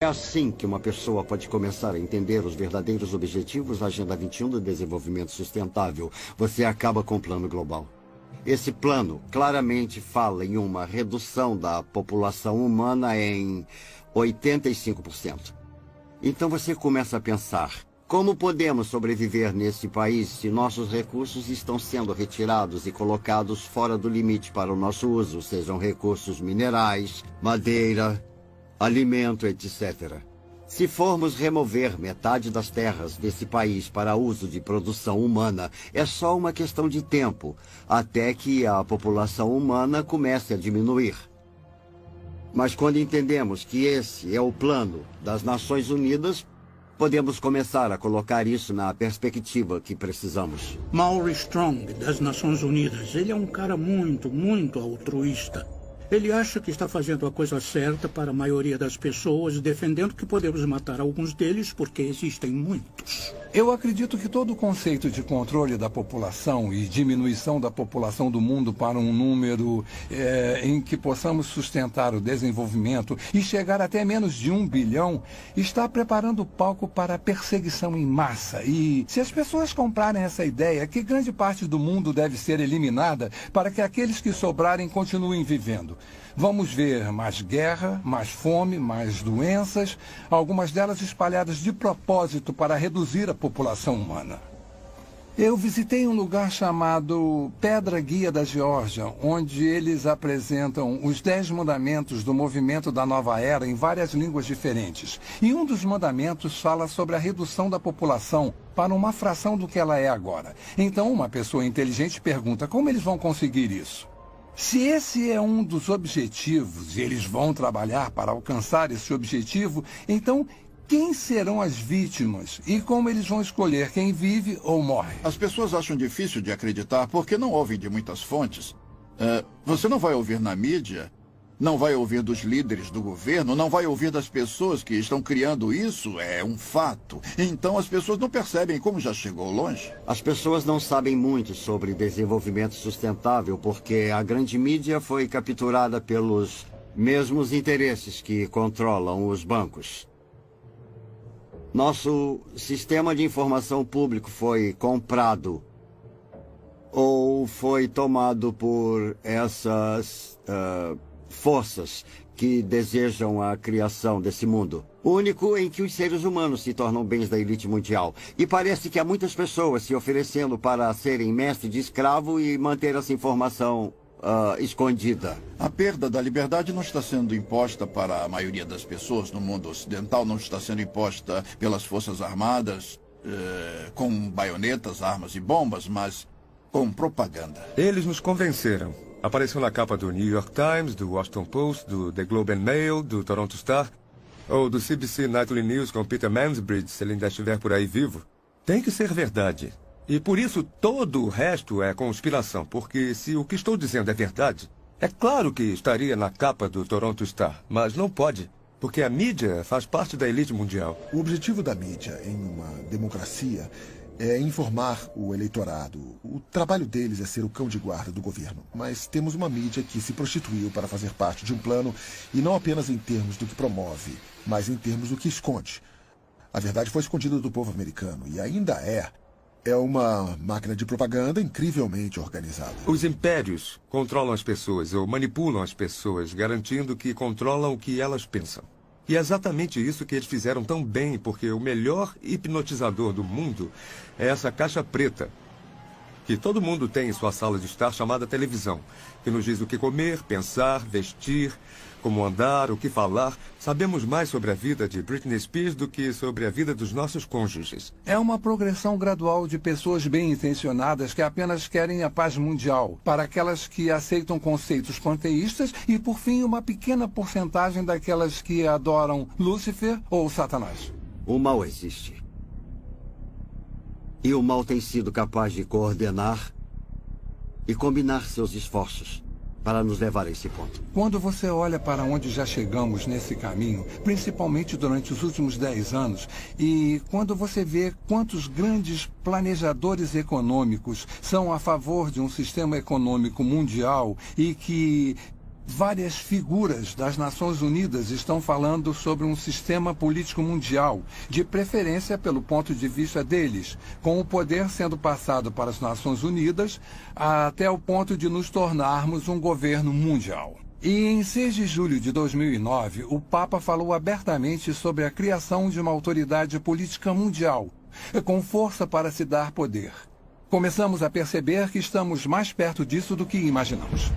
É assim que uma pessoa pode começar a entender os verdadeiros objetivos da Agenda 21 do Desenvolvimento Sustentável. Você acaba com o Plano Global. Esse plano claramente fala em uma redução da população humana em 85%. Então você começa a pensar, como podemos sobreviver nesse país se nossos recursos estão sendo retirados e colocados fora do limite para o nosso uso, sejam recursos minerais, madeira, alimento, etc. Se formos remover metade das terras desse país para uso de produção humana, é só uma questão de tempo, até que a população humana comece a diminuir. Mas quando entendemos que esse é o plano das Nações Unidas, podemos começar a colocar isso na perspectiva que precisamos. Maury Strong, das Nações Unidas, ele é um cara muito altruísta. Ele acha que está fazendo a coisa certa para a maioria das pessoas, defendendo que podemos matar alguns deles porque existem muitos. Eu acredito que todo o conceito de controle da população e diminuição da população do mundo para um número em que possamos sustentar o desenvolvimento e chegar até menos de 1 bilhão está preparando o palco para a perseguição em massa. E se as pessoas comprarem essa ideia, que grande parte do mundo deve ser eliminada para que aqueles que sobrarem continuem vivendo. Vamos ver mais guerra, mais fome, mais doenças, algumas delas espalhadas de propósito para reduzir a população humana. Eu visitei um lugar chamado Pedra Guia da Geórgia, onde eles apresentam os 10 mandamentos do movimento da nova era em várias línguas diferentes. E um dos mandamentos fala sobre a redução da população para uma fração do que ela é agora. Então, uma pessoa inteligente pergunta como eles vão conseguir isso. Se esse é um dos objetivos e eles vão trabalhar para alcançar esse objetivo, então quem serão as vítimas e como eles vão escolher quem vive ou morre? As pessoas acham difícil de acreditar porque não ouvem de muitas fontes. Você não vai ouvir na mídia, não vai ouvir dos líderes do governo, não vai ouvir das pessoas que estão criando isso, é um fato. Então as pessoas não percebem como já chegou longe. As pessoas não sabem muito sobre desenvolvimento sustentável porque a grande mídia foi capturada pelos mesmos interesses que controlam os bancos. Nosso sistema de informação público foi comprado ou foi tomado por essas forças que desejam a criação desse mundo único em que os seres humanos se tornam bens da elite mundial. E parece que há muitas pessoas se oferecendo para serem mestre de escravo e manter essa informação escondida. A perda da liberdade não está sendo imposta para a maioria das pessoas no mundo ocidental, não está sendo imposta pelas forças armadas com baionetas, armas e bombas, mas com propaganda. Eles nos convenceram. Apareceu na capa do New York Times, do Washington Post, do The Globe and Mail, do Toronto Star, ou do CBC Nightly News com Peter Mansbridge, se ele ainda estiver por aí vivo. Tem que ser verdade. E por isso todo o resto é conspiração, porque se o que estou dizendo é verdade, é claro que estaria na capa do Toronto Star, mas não pode, porque a mídia faz parte da elite mundial. O objetivo da mídia em uma democracia é informar o eleitorado. O trabalho deles é ser o cão de guarda do governo. Mas temos uma mídia que se prostituiu para fazer parte de um plano, e não apenas em termos do que promove, mas em termos do que esconde. A verdade foi escondida do povo americano, e ainda é. É uma máquina de propaganda incrivelmente organizada. Os impérios controlam as pessoas ou manipulam as pessoas, garantindo que controlam o que elas pensam. E é exatamente isso que eles fizeram tão bem, porque o melhor hipnotizador do mundo é essa caixa preta, que todo mundo tem em sua sala de estar, chamada televisão, que nos diz o que comer, pensar, vestir, como andar, o que falar. Sabemos mais sobre a vida de Britney Spears do que sobre a vida dos nossos cônjuges. É uma progressão gradual de pessoas bem-intencionadas que apenas querem a paz mundial, para aquelas que aceitam conceitos panteístas e, por fim, uma pequena porcentagem daquelas que adoram Lúcifer ou Satanás. O mal existe. E o mal tem sido capaz de coordenar e combinar seus esforços para nos levar a esse ponto. Quando você olha para onde já chegamos nesse caminho, principalmente durante os últimos 10 anos, e quando você vê quantos grandes planejadores econômicos são a favor de um sistema econômico mundial e que Várias figuras das Nações Unidas estão falando sobre um sistema político mundial, de preferência pelo ponto de vista deles, com o poder sendo passado para as Nações Unidas até o ponto de nos tornarmos um governo mundial. E em 6 de julho de 2009, o Papa falou abertamente sobre a criação de uma autoridade política mundial, com força para se dar poder. Começamos a perceber que estamos mais perto disso do que imaginamos.